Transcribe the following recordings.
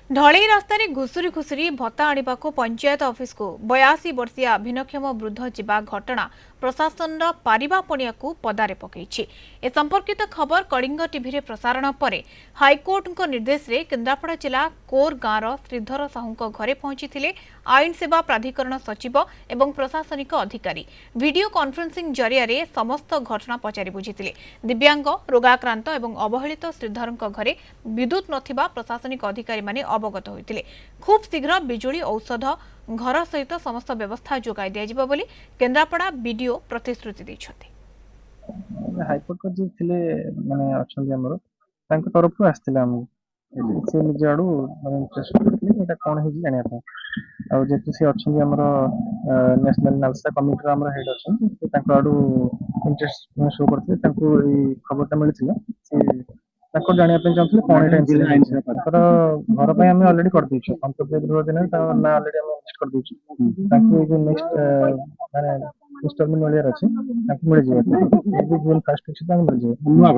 ढलई रास्तार घुषुरी घुषुरी भत्ता आनिबाकु पंचायत ऑफिस को 82 वर्षीय अभिनक्षम वृद्ध जिबा घटना प्रशासन पारिबा पणियाकु पदारे पकईछि। ए संपर्कित खबर कलिंग टीवी रे प्रसारण परे हाईकोर्ट निर्देश रे केन्द्रापड़ा जिला कोर गाँव श्रीधर साहू घरे पहुंची आईन सेवा प्राधिकरण सचिव एवं प्रशासनिक अधिकारी वीडियो कॉन्फ्रेंसिंग जरिया रे समस्त घटना पचारि बुझिथिले। दिव्यांग रोगाक्रांत एवं अवहेलित श्रीधर घरे विद्युत नथिबा प्रशासनिक अधिकारी माने अवगत होइतिले। खूब शीघ्र बिजुली औषध घर सहित समस्त व्यवस्था जोगाई दिया बोली केन्द्रापड़ा बीडीओ प्रतिश्रुति दैछथि। हाईकोर्ट को जी थिले माने अछन हमरो तांको तरफ आस्थिला हम से निज आडू माने इंटरेस्ट करथि एटा कोन हे जानिया था आ जेतु से अछन हमरो नेशनल नालसा कमिटी हमरो हेड अछन से तांको आडू इंटरेस्ट शो करथि तांको ई खबरटा मिलिथिला से तांको जानिया पे चाहथि कोन एटा इंसिडेंट तर घर पे हम ऑलरेडी कर दिछु अंतर्गत गृह दिन ता ना ऑलरेडी हम लिस्ट कर दिछु तांको जो नेक्स्ट माने इंस्टॉलमेंट मिलियर अछि तांको मिल जियो ये जून फर्स्ट अछि तांको मिल जियो नुआ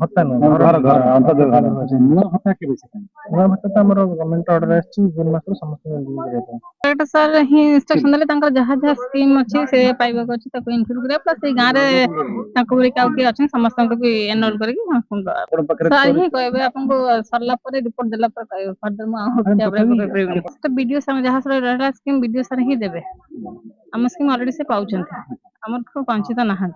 भत्ता न घर घर अंतर्गत घर अछि नुआ भत्ता के बेसी नुआ भत्ता त हमर गवर्नमेंट ऑर्डर अछि जून मास समस्त मिल जियो करेक्ट सर ही इंस्ट्रक्शन देले तांकर जहाँ जहाँ स्कीम अछि से पाइबा को अछि ताको इंक्लूड करे प्लस ए गां रे ताको बे काउ के अछि समस्त को भी एनरोल करे कि सर ही कहबे आपन को सरला पर रिपोर्ट देला पर कहबे फर्दर म हम तो वीडियो संग जहाँ सर रहला स्कीम वीडियो सर ही देबे हम स्कीम ऑलरेडी से पाउछन हमर को वंचित नहीं।